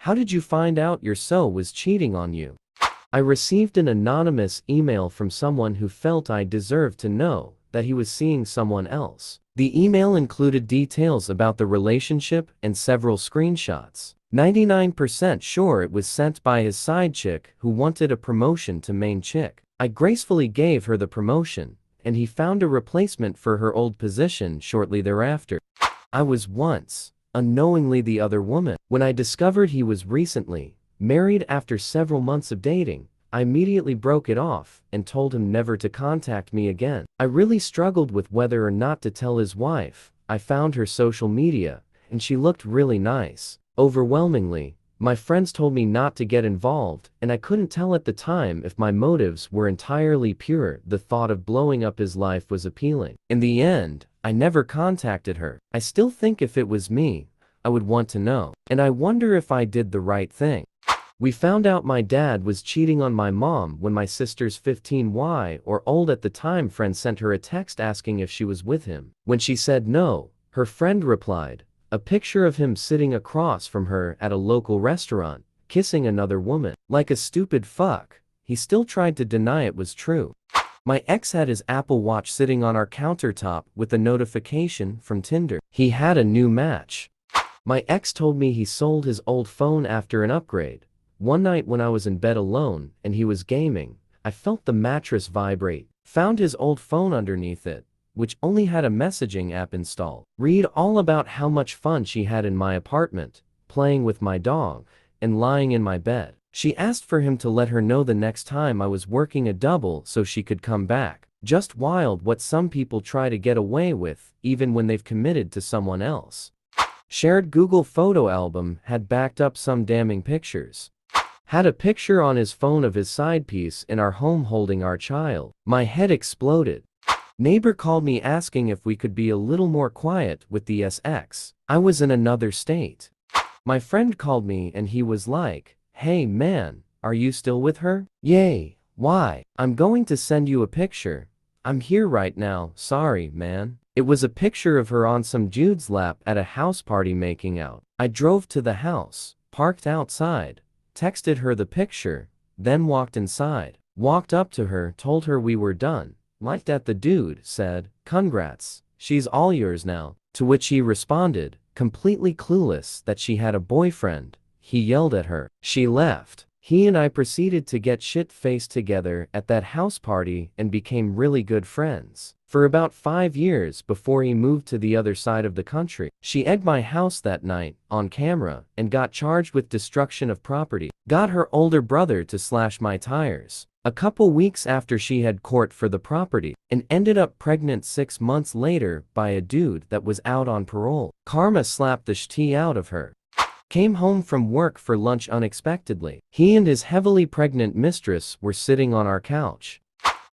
How did you find out your so was cheating on you? I received an anonymous email from someone who felt I deserved to know that he was seeing someone else. The email included details about the relationship and several screenshots. 99% sure it was sent by his side chick who wanted a promotion to main chick. I gracefully gave her the promotion, and he found a replacement for her old position shortly thereafter. I was once, unknowingly, the other woman. When I discovered he was recently married after several months of dating, I immediately broke it off and told him never to contact me again. I really struggled with whether or not to tell his wife. I found her social media, and she looked really nice. Overwhelmingly, my friends told me not to get involved, and I couldn't tell at the time if my motives were entirely pure. The thought of blowing up his life was appealing. In the end, I never contacted her. I still think if it was me, I would want to know. And I wonder if I did the right thing. We found out my dad was cheating on my mom when my sister's 15 or old at the time friend sent her a text asking if she was with him. When she said no, her friend replied, a picture of him sitting across from her at a local restaurant, kissing another woman. Like a stupid fuck, he still tried to deny it was true. My ex had his Apple Watch sitting on our countertop with a notification from Tinder. He had a new match. My ex told me he sold his old phone after an upgrade. One night when I was in bed alone and he was gaming, I felt the mattress vibrate, found his old phone underneath it, which only had a messaging app installed. Read all about how much fun she had in my apartment, playing with my dog, and lying in my bed. She asked for him to let her know the next time I was working a double so she could come back. Just wild what some people try to get away with, even when they've committed to someone else. Shared Google photo album had backed up some damning pictures. Had a picture on his phone of his side piece in our home holding our child. My head exploded. Neighbor called me asking if we could be a little more quiet with the SX. I was in another state. My friend called me and he was like, hey man, are you still with her? Yay, why? I'm going to send you a picture. I'm here right now, sorry man. It was a picture of her on some dude's lap at a house party making out. I drove to the house, parked outside, texted her the picture, then walked inside. Walked up to her, told her we were done. Liked at the dude, said, congrats, she's all yours now. To which he responded, completely clueless that she had a boyfriend. He yelled at her. She left. He and I proceeded to get shit-faced together at that house party and became really good friends. For about 5 years before he moved to the other side of the country. She egged my house that night, on camera, and got charged with destruction of property. Got her older brother to slash my tires. A couple weeks after she had court for the property, and ended up pregnant 6 months later by a dude that was out on parole. Karma slapped the shit out of her. Came home from work for lunch unexpectedly. He and his heavily pregnant mistress were sitting on our couch.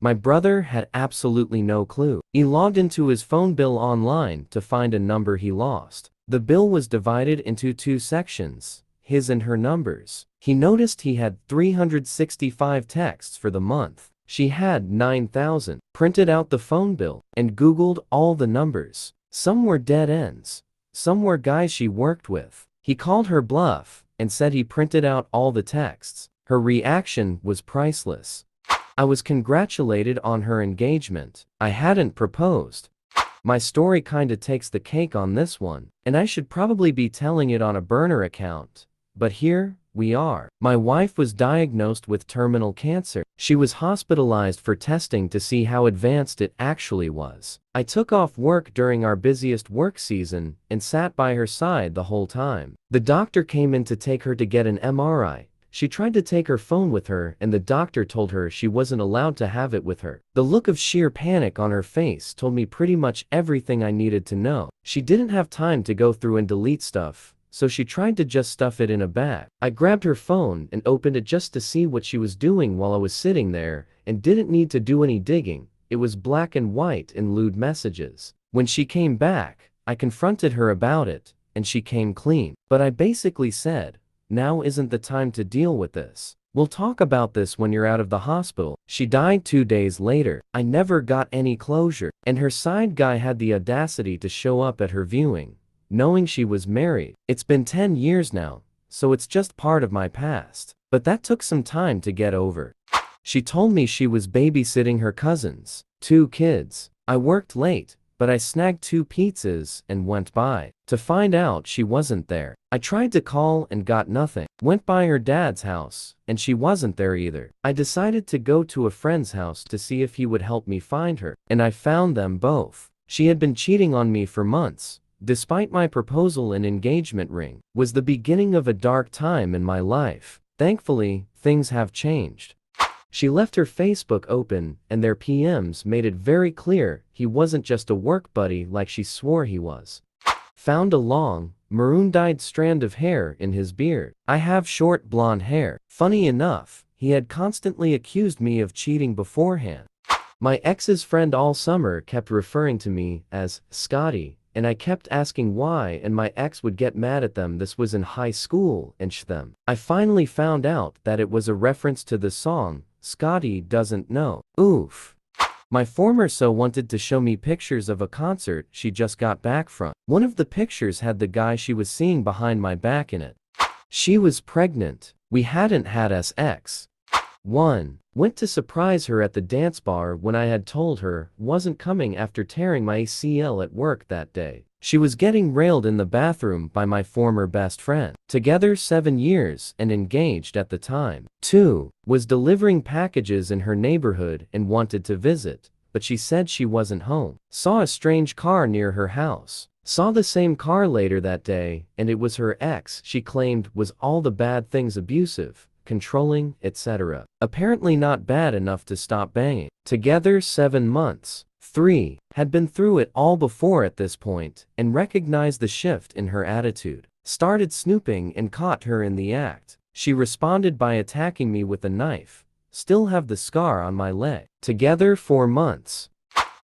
My brother had absolutely no clue. He logged into his phone bill online to find a number he lost. The bill was divided into 2 sections, his and her numbers. He noticed he had 365 texts for the month. She had 9,000. Printed out the phone bill and Googled all the numbers. Some were dead ends. Some were guys she worked with. He called her bluff and said he printed out all the texts. Her reaction was priceless. I was congratulated on her engagement. I hadn't proposed. My story kinda takes the cake on this one, and I should probably be telling it on a burner account. But here we are. My wife was diagnosed with terminal cancer. She was hospitalized for testing to see how advanced it actually was. I took off work during our busiest work season and sat by her side the whole time. The doctor came in to take her to get an MRI. She tried to take her phone with her and the doctor told her she wasn't allowed to have it with her. The look of sheer panic on her face told me pretty much everything I needed to know. She didn't have time to go through and delete stuff, so she tried to just stuff it in a bag. I grabbed her phone and opened it just to see what she was doing while I was sitting there, and didn't need to do any digging. It was black and white in lewd messages. When she came back, I confronted her about it, and she came clean. But I basically said, now isn't the time to deal with this. We'll talk about this when you're out of the hospital. She died 2 days later. I never got any closure, and her side guy had the audacity to show up at her viewing, knowing she was married. It's been 10 years now, so it's just part of my past. But that took some time to get over. She told me she was babysitting her cousins, 2 kids. I worked late, but I snagged 2 pizzas and went by. To find out she wasn't there. I tried to call and got nothing. Went by her dad's house, and she wasn't there either. I decided to go to a friend's house to see if he would help me find her, and I found them both. She had been cheating on me for months. Despite my proposal and engagement ring, was the beginning of a dark time in my life. Thankfully, things have changed. She left her Facebook open, and their PMs made it very clear he wasn't just a work buddy like she swore he was. Found a long, maroon-dyed strand of hair in his beard. I have short blonde hair. Funny enough, he had constantly accused me of cheating beforehand. My ex's friend all summer kept referring to me as Scotty, and I kept asking why, and my ex would get mad at them. This was in high school and them. I finally found out that it was a reference to the song, Scotty Doesn't Know. Oof. My former wanted to show me pictures of a concert she just got back from. One of the pictures had the guy she was seeing behind my back in it. She was pregnant. We hadn't had sex. 1. Went to surprise her at the dance bar when I had told her wasn't coming after tearing my ACL at work that day. She was getting railed in the bathroom by my former best friend. Together 7 years and engaged at the time. 2. Was delivering packages in her neighborhood and wanted to visit, but she said she wasn't home. Saw a strange car near her house. Saw the same car later that day, and it was her ex she claimed was all the bad things: abusive, controlling, etc. Apparently not bad enough to stop banging. Together 7 months. 3. Had been through it all before at this point, and recognized the shift in her attitude. Started snooping and caught her in the act. She responded by attacking me with a knife. Still have the scar on my leg. Together 4 months.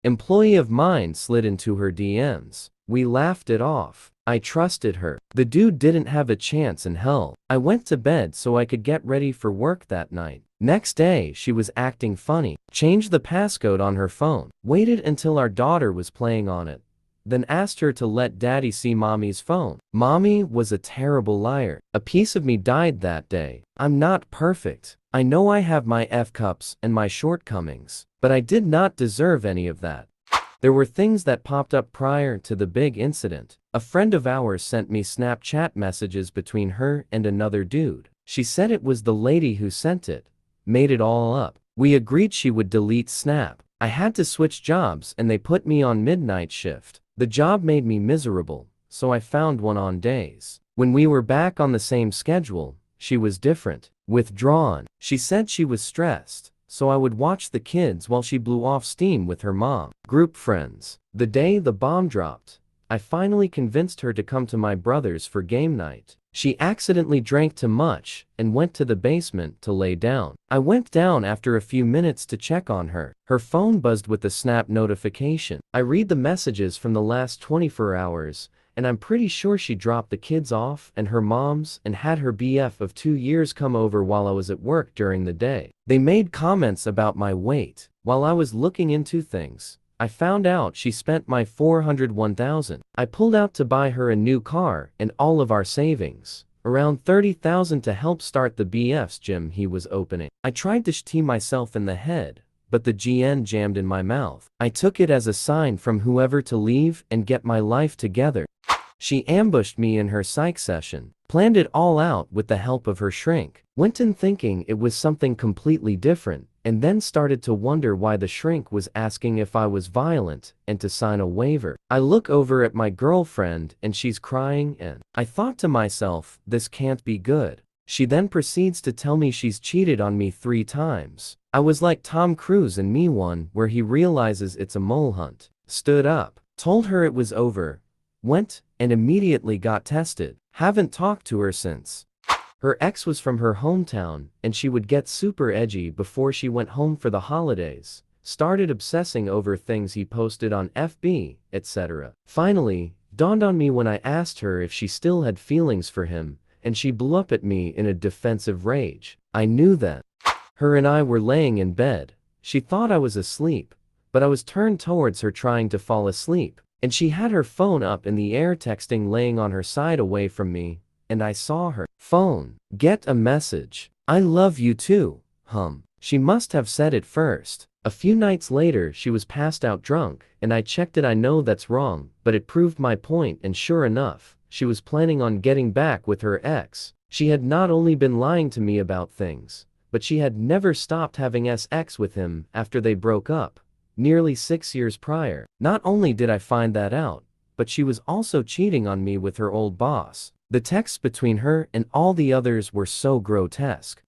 Employee of mine slid into her DMs. We laughed it off. I trusted her. The dude didn't have a chance in hell. I went to bed so I could get ready for work that night. Next day she was acting funny. Changed the passcode on her phone. Waited until our daughter was playing on it. Then asked her to let daddy see mommy's phone. Mommy was a terrible liar. A piece of me died that day. I'm not perfect. I know I have my F-cups and my shortcomings, but I did not deserve any of that. There were things that popped up prior to the big incident. A friend of ours sent me Snapchat messages between her and another dude. She said it was the lady who sent it. Made it all up. We agreed she would delete Snap. I had to switch jobs and they put me on midnight shift. The job made me miserable, so I found one on days. When we were back on the same schedule, she was different. Withdrawn. She said she was stressed, so I would watch the kids while she blew off steam with her mom. Group friends. The day the bomb dropped, I finally convinced her to come to my brother's for game night. She accidentally drank too much and went to the basement to lay down. I went down after a few minutes to check on her. Her phone buzzed with a Snap notification. I read the messages from the last 24 hours, and I'm pretty sure she dropped the kids off and her mom's and had her BF of 2 years come over while I was at work during the day. They made comments about my weight. While I was looking into things, I found out she spent my $401,000. I pulled out to buy her a new car and all of our savings, around $30,000, to help start the BF's gym he was opening. I tried to tea myself in the head, but the GN jammed in my mouth. I took it as a sign from whoever to leave and get my life together. She ambushed me in her psych session, planned it all out with the help of her shrink. Went in thinking it was something completely different, and then started to wonder why the shrink was asking if I was violent and to sign a waiver. I look over at my girlfriend and she's crying, and I thought to myself, this can't be good. She then proceeds to tell me she's cheated on me 3 times. I was like Tom Cruise in Me One, where he realizes it's a mole hunt. Stood up, told her it was over, went and immediately got tested. Haven't talked to her since. Her ex was from her hometown, and she would get super edgy before she went home for the holidays. Started obsessing over things he posted on FB, etc. Finally, dawned on me when I asked her if she still had feelings for him, and she blew up at me in a defensive rage. I knew then. Her and I were laying in bed. She thought I was asleep, but I was turned towards her trying to fall asleep, and she had her phone up in the air texting, laying on her side away from me, and I saw her phone get a message. I love you too, She must have said it first. A few nights later she was passed out drunk, and I checked it. I know that's wrong, but it proved my point, and sure enough, she was planning on getting back with her ex. She had not only been lying to me about things, but she had never stopped having sex with him after they broke up, nearly 6 years prior. Not only did I find that out, but she was also cheating on me with her old boss. The texts between her and all the others were so grotesque.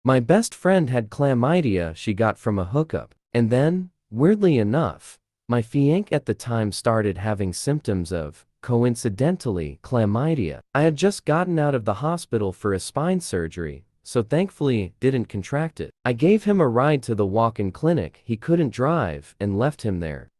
My best friend had chlamydia she got from a hookup. And then, weirdly enough, my fiancé at the time started having symptoms of, coincidentally, chlamydia. I had just gotten out of the hospital for a spine surgery, so thankfully didn't contract it. I gave him a ride to the walk-in clinic. He couldn't drive and left him there.